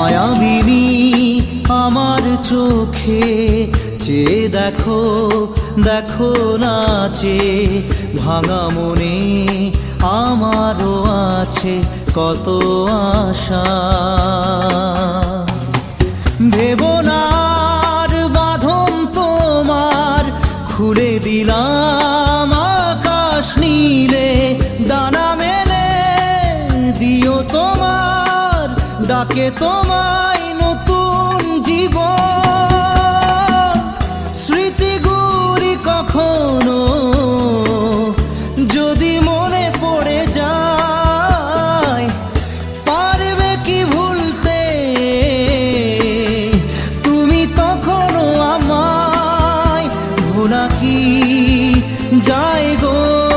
মায়াবিনী আমার চোখে চেয়ে দেখো, দেখো নাচে ভাঙা মনে আমারও আছে কত আশা। ভেবনার বাঁধন তোমার খুলে দিলাম আকাশ নীলে, ডানা মেলে দিও তোমার ডাকে তোমায়